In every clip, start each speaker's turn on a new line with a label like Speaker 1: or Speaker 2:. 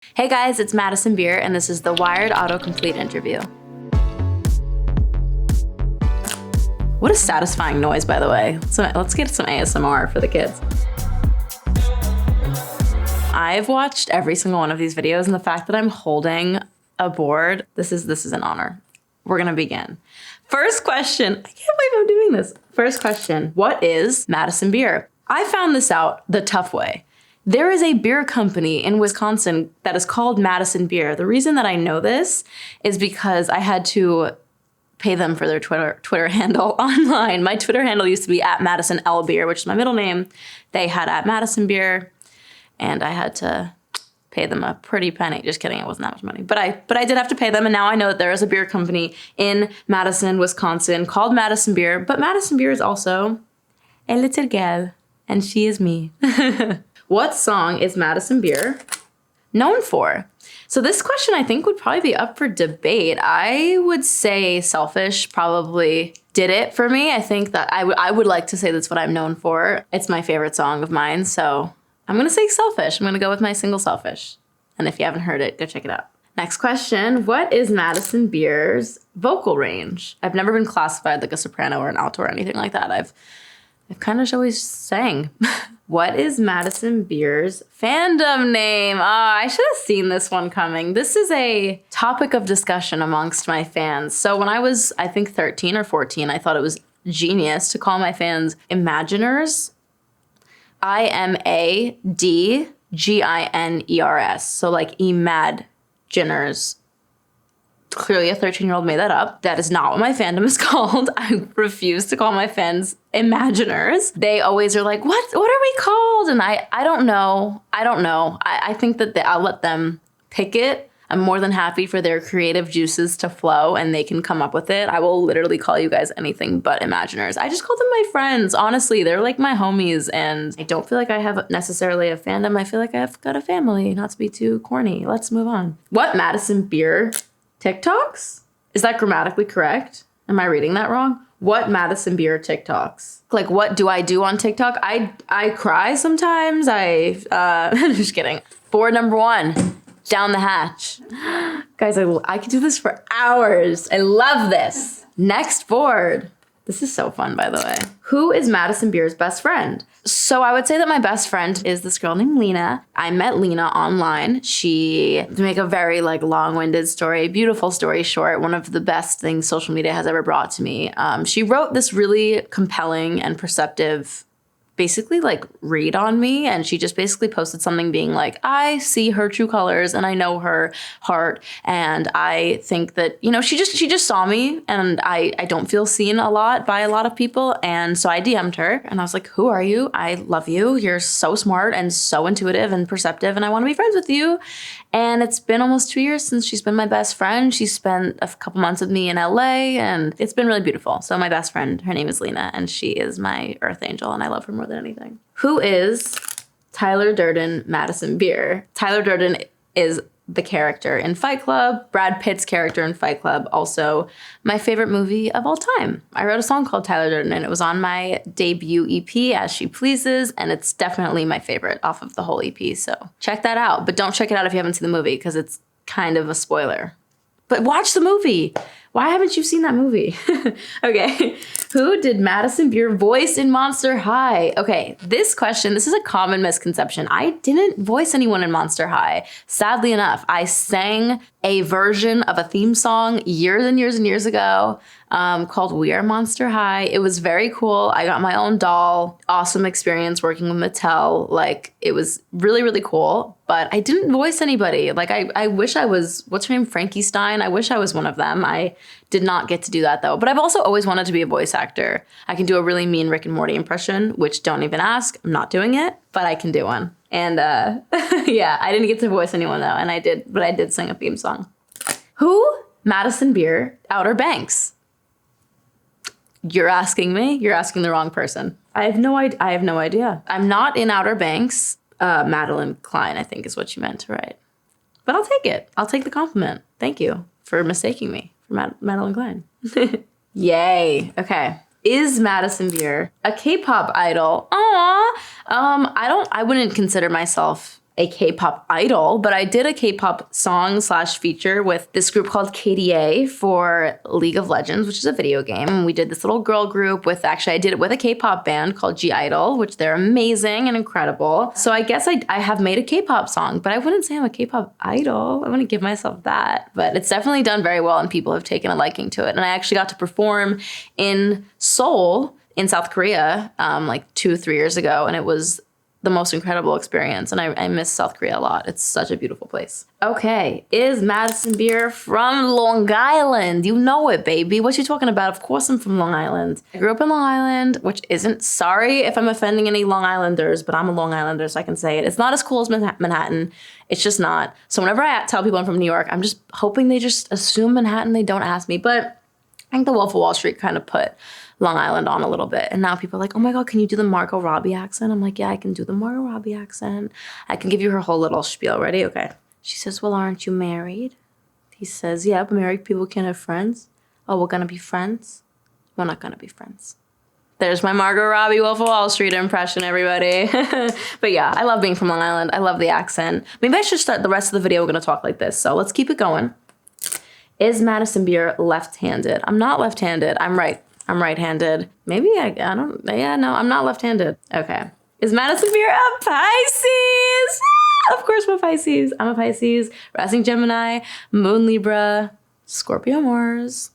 Speaker 1: Hey guys, it's Madison Beer, and this is the Wired Autocomplete interview. What a satisfying noise, by the way. So let's get some ASMR for the kids. I've watched every single one of these videos, and the fact that I'm holding a board, this is an honor. We're gonna begin. First question, I can't believe I'm doing this. First question, what is Madison Beer? I found this out the tough way. There is a beer company in Wisconsin that is called Madison Beer. The reason that I know this is because I had to pay them for their Twitter handle online. My Twitter handle used to be @MadisonLBeer, which is my middle name. They had @Madison Beer, and I had to pay them a pretty penny. Just kidding, it wasn't that much money. But I did have to pay them, and now I know that there is a beer company in Madison, Wisconsin called Madison Beer. But Madison Beer is also a little girl, and she is me. What song is Madison Beer known for? So this question I think would probably be up for debate. I would say Selfish probably did it for me. I think that I would like to say that's what I'm known for. It's my favorite song of mine, so I'm gonna say Selfish. I'm gonna go with my single Selfish. And if you haven't heard it, go check it out. Next question, what is Madison Beer's vocal range? I've never been classified like a soprano or an alto or anything like that. I've kind of always sang. What is Madison Beer's fandom name? I should have seen this one coming. This is a topic of discussion amongst my fans. So when I was, I think 13 or 14, I thought it was genius to call my fans Imaginers. IMADGINERS. So like Imaginers. Clearly a 13-year-old made that up. That is not what my fandom is called. I refuse to call my fans Imaginers. They always are like, what are we called? And I don't know. I think that I'll let them pick it. I'm more than happy for their creative juices to flow and they can come up with it. I will literally call you guys anything but Imaginers. I just call them my friends. Honestly, they're like my homies, and I don't feel like I have necessarily a fandom. I feel like I've got a family, not to be too corny. Let's move on. What Madison Beer TikToks? Is that grammatically correct? Am I reading that wrong? What Madison Beer TikToks? Like, what do I do on TikTok? I cry sometimes. I'm just kidding. Board number 1, down the hatch. Guys, I could do this for hours. I love this. Next board. This is so fun, by the way. Who is Madison Beer's best friend? So I would say that my best friend is this girl named Lena. I met Lena online. To make a very long-winded story, beautiful story short, one of the best things social media has ever brought to me. She wrote this really compelling and perceptive basically read on me, and she just basically posted something being like, I see her true colors and I know her heart, and I think that, she just saw me, and I don't feel seen a lot by a lot of people. And so I DM'd her and I was like, who are you? I love you. You're so smart and so intuitive and perceptive, and I want to be friends with you. And it's been almost 2 years since she's been my best friend. She spent a couple months with me in LA, and it's been really beautiful. So my best friend, her name is Lena, and she is my earth angel, and I love her more than anything. Who is Tyler Durden Madison Beer? Tyler Durden is the character in Fight Club, Brad Pitt's character in Fight Club, also my favorite movie of all time. I wrote a song called Tyler Durden, and it was on my debut EP, As She Pleases, and it's definitely my favorite off of the whole EP, so check that out. But don't check it out if you haven't seen the movie, because it's kind of a spoiler. But watch the movie. Why haven't you seen that movie? Okay, who did Madison Beer voice in Monster High? Okay, this is a common misconception. I didn't voice anyone in Monster High. Sadly enough, I sang a version of a theme song years and years and years ago called We Are Monster High. It was very cool. I got my own doll. Awesome experience working with Mattel. It was really, really cool. But I didn't voice anybody. I wish I was, what's her name? Frankie Stein. I wish I was one of them. I did not get to do that though. But I've also always wanted to be a voice actor. I can do a really mean Rick and Morty impression, which don't even ask. I'm not doing it, but I can do one. And yeah, I didn't get to voice anyone though. And I did sing a theme song. Who? Madison Beer, Outer Banks. You're asking me? You're asking the wrong person. I have no idea. I'm not in Outer Banks. Madeline Klein, I think is what you meant to write. But I'll take it. I'll take the compliment. Thank you for mistaking me for Madeline Klein. Yay. Okay. Is Madison Beer a K-pop idol? Aww. I wouldn't consider myself a K-pop idol, but I did a K-pop song / feature with this group called KDA for League of Legends, which is a video game. And we did this little girl group with, actually I did it with a K-pop band called I-DLE, which they're amazing and incredible. So I guess I have made a K-pop song, but I wouldn't say I'm a K-pop idol. I wouldn't give myself that, but it's definitely done very well and people have taken a liking to it. And I actually got to perform in Seoul in South Korea like 2-3 years ago, and it was the most incredible experience, and I miss South Korea a lot. It's such a beautiful place. Okay, is Madison Beer from Long Island? You know it, baby. What you talking about? Of course I'm from Long Island. I grew up in Long Island, which isn't, sorry if I'm offending any Long Islanders, but I'm a Long Islander, so I can say it. It's not as cool as Manhattan. It's just not. So whenever I tell people I'm from New York, I'm just hoping they just assume Manhattan. They don't ask me, but I think the Wolf of Wall Street kind of put Long Island on a little bit. And now people are like, oh my God, can you do the Margot Robbie accent? I'm like, yeah, I can do the Margot Robbie accent. I can give you her whole little spiel. Ready? Okay. She says, well, aren't you married? He says, yeah, but married people can't have friends. Oh, we're going to be friends? We're not going to be friends. There's my Margot Robbie Wolf of Wall Street impression, everybody. But yeah, I love being from Long Island. I love the accent. Maybe I should start the rest of the video. We're going to talk like this. So let's keep it going. Is Madison Beer left-handed? I'm not left-handed. I'm right. I'm right-handed. Maybe I don't, yeah, no, I'm not left-handed. Okay. Is Madison Beer a Pisces? Of course I'm a Pisces. I'm a Pisces, rising Gemini, moon Libra, Scorpio Mars.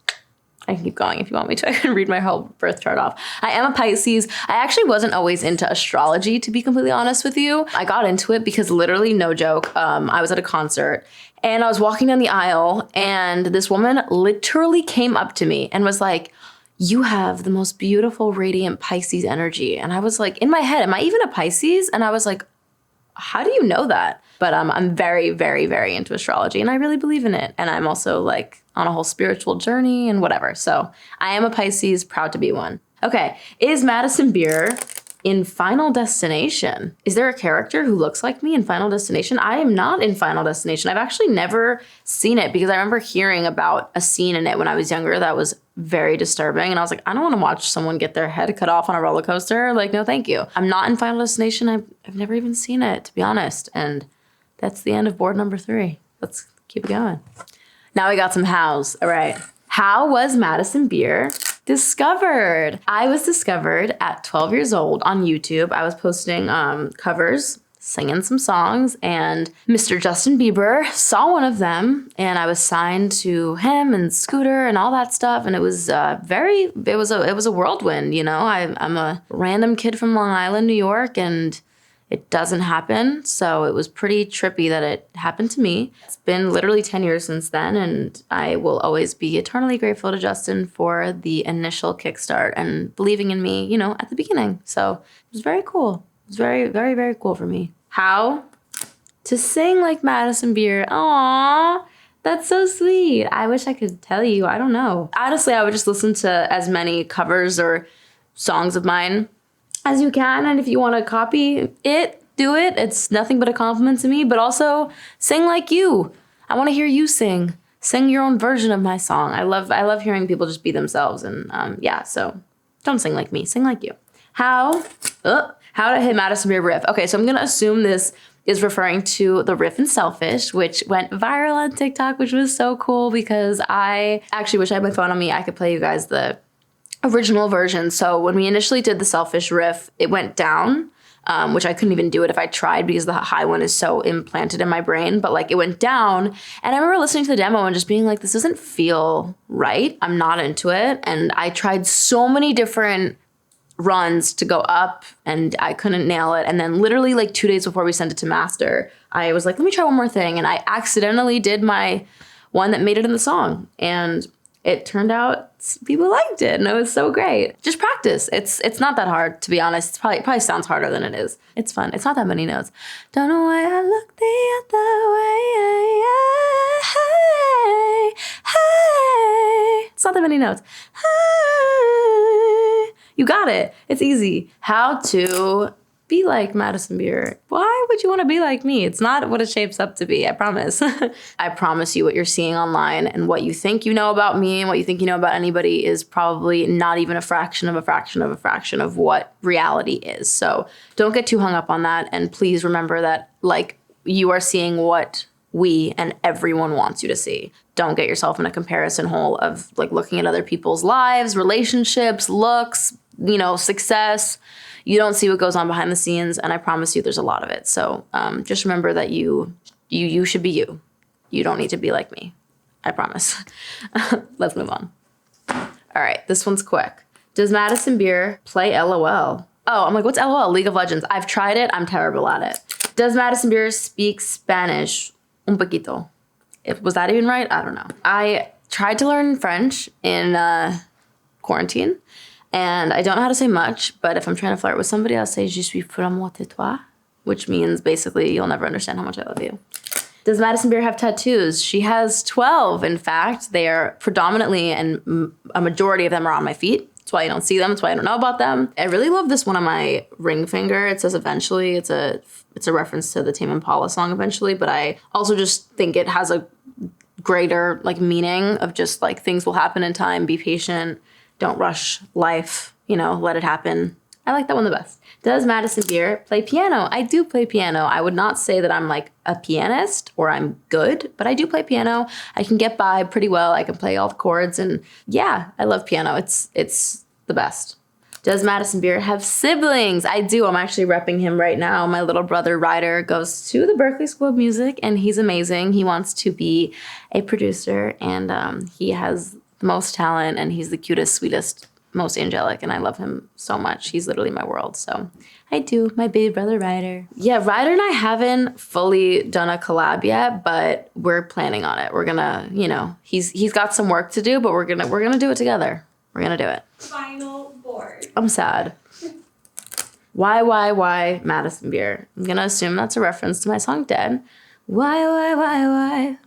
Speaker 1: I can keep going if you want me to. I can read my whole birth chart off. I am a Pisces. I actually wasn't always into astrology, to be completely honest with you. I got into it because literally, no joke, I was at a concert and I was walking down the aisle and this woman literally came up to me and was like, you have the most beautiful, radiant Pisces energy. And I was like, in my head, am I even a Pisces? And I was like, how do you know that? But I'm very, very, very into astrology and I really believe in it. And I'm also like on a whole spiritual journey and whatever. So I am a Pisces, proud to be one. Okay, is Madison Beer in Final Destination? Is there a character who looks like me in Final Destination? I am not in Final Destination. I've actually never seen it because I remember hearing about a scene in it when I was younger that was very disturbing. And I was like, I don't want to watch someone get their head cut off on a roller coaster. Like, no, thank you. I'm not in Final Destination. I've never even seen it, to be honest. And that's the end of board number 3. Let's keep it going. Now we got some hows. All right. How was Madison Beer discovered? I was discovered at 12 years old on YouTube. I was posting covers, singing some songs, and Mr. Justin Bieber saw one of them, and I was signed to him and Scooter and all that stuff, and it was it was a whirlwind, you know. I'm a random kid from Long Island, New York, and it doesn't happen, so it was pretty trippy that it happened to me. It's been literally 10 years since then, and I will always be eternally grateful to Justin for the initial kickstart and believing in me, you know, at the beginning. So it was very cool. It was very, very, very cool for me. How to sing like Madison Beer. Aww, that's so sweet. I wish I could tell you. I don't know. Honestly, I would just listen to as many covers or songs of mine as you can, and if you want to copy it, do it. It's nothing but a compliment to me, but also sing like you. I want to hear you sing. Sing your own version of my song. I love hearing people just be themselves, and yeah, so don't sing like me, sing like you. How to hit Madison Beer riff. Okay, so I'm gonna assume this is referring to the riff in Selfish, which went viral on TikTok, which was so cool because I actually wish I had my phone on me. I could play you guys the original version. So when we initially did the Selfish riff, it went down, which I couldn't even do it if I tried because the high one is so implanted in my brain, but like it went down. And I remember listening to the demo and just being like, this doesn't feel right. I'm not into it. And I tried so many different runs to go up and I couldn't nail it. And then literally like 2 days before we sent it to master, I was like, let me try one more thing. And I accidentally did my one that made it in the song. And it turned out people liked it, and it was so great. Just practice. It's not that hard, to be honest. It probably sounds harder than it is. It's fun. It's not that many notes. Don't know why I look the other way. Hey. It's not that many notes. Hey. You got it. It's easy. How to be like Madison Beer. Why would you want to be like me? It's not what it shapes up to be, I promise. I promise you what you're seeing online and what you think you know about me and what you think you know about anybody is probably not even a fraction of a fraction of a fraction of what reality is. So don't get too hung up on that. And please remember that, like, you are seeing what we and everyone wants you to see. Don't get yourself in a comparison hole of like looking at other people's lives, relationships, looks, you know, success. You don't see what goes on behind the scenes, and I promise you there's a lot of it. So just remember that you should be you. You don't need to be like me. I promise. Let's move on. All right, this one's quick. Does Madison Beer play LOL? Oh, I'm like, what's LOL? League of Legends. I've tried it. I'm terrible at it. Does Madison Beer speak Spanish? Un poquito. Was that even right? I don't know. I tried to learn French in quarantine, and I don't know how to say much, but if I'm trying to flirt with somebody, I'll say, je suis vraiment de toi, which means basically you'll never understand how much I love you. Does Madison Beer have tattoos? She has 12, in fact. They are predominantly, and a majority of them are on my feet. That's why you don't see them. That's why I don't know about them. I really love this one on my ring finger. It says eventually. It's a reference to the Tame Impala song eventually, but I also just think it has a greater like meaning of just like things will happen in time. Be patient. Don't rush life. You know, let it happen. I like that one the best. Does Madison Beer play piano? I do play piano. I would not say that I'm like a pianist or I'm good, but I do play piano. I can get by pretty well. I can play all the chords, and yeah, I love piano. It's the best. Does Madison Beer have siblings? I do. I'm actually repping him right now. My little brother Ryder goes to the Berklee School of Music, and he's amazing. He wants to be a producer, and he has the most talent, and he's the cutest, sweetest, most angelic, and I love him so much. He's literally my world. So I do. My baby brother Ryder. Yeah, Ryder and I haven't fully done a collab yet, but we're planning on it. We're gonna, you know, he's got some work to do, but we're gonna do it together. We're gonna do it.
Speaker 2: Final board.
Speaker 1: I'm sad. Why Madison Beer? I'm gonna assume that's a reference to my song Dead. Why?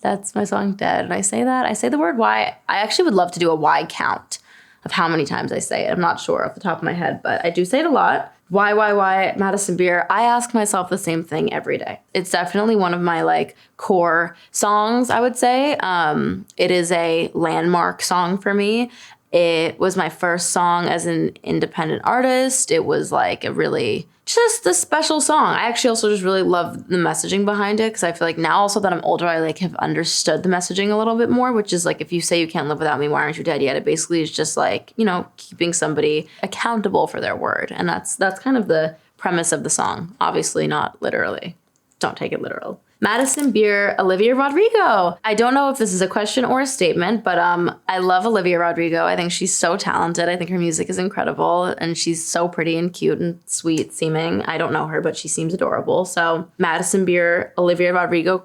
Speaker 1: That's my song Dead. And I say that. I say the word why. I actually would love to do a why count of how many times I say it. I'm not sure off the top of my head, but I do say it a lot. Why, Madison Beer? I ask myself the same thing every day. It's definitely one of my like core songs, I would say. It is a landmark song for me. It was my first song as an independent artist. It was like a really just a special song. I actually also just really love the messaging behind it, because I feel like now also that I'm older, I like have understood the messaging a little bit more, which is like, if you say you can't live without me, why aren't you dead yet? It basically is just like, you know, keeping somebody accountable for their word. And that's kind of the premise of the song. Obviously not literally. Don't take it literal. Madison Beer, Olivia Rodrigo. I don't know if this is a question or a statement, but I love Olivia Rodrigo. I think she's so talented. I think her music is incredible, and she's so pretty and cute and sweet seeming. I don't know her, but she seems adorable. So Madison Beer, Olivia Rodrigo, ?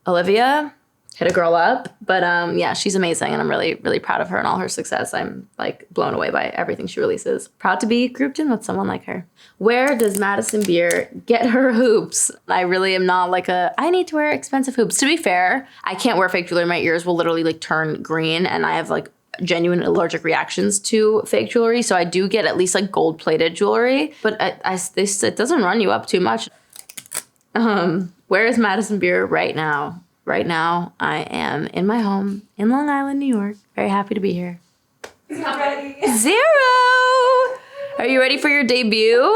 Speaker 1: Olivia, hit a girl up. But yeah, she's amazing, and I'm really, really proud of her and all her success. I'm like blown away by everything she releases. Proud to be grouped in with someone like her. Where does Madison Beer get her hoops? I really am not like I need to wear expensive hoops. To be fair, I can't wear fake jewelry. My ears will literally like turn green, and I have like genuine allergic reactions to fake jewelry. So I do get at least like gold-plated jewelry, but it doesn't run you up too much. Where is Madison Beer right now? Right now, I am in my home in Long Island, New York. Very happy to be here.
Speaker 2: Not ready.
Speaker 1: 0! Are you ready for your debut?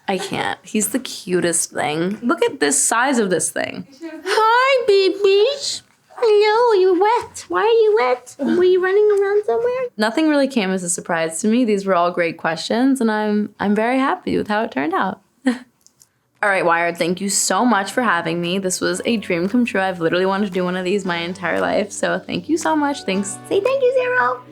Speaker 1: I can't. He's the cutest thing. Look at this size of this thing. Hi, babies. Hello, are you wet? Why are you wet? Were you running around somewhere? Nothing really came as a surprise to me. These were all great questions, and I'm very happy with how it turned out. All right, Wired, thank you so much for having me. This was a dream come true. I've literally wanted to do one of these my entire life, so thank you so much. Thanks. Say thank you, 0.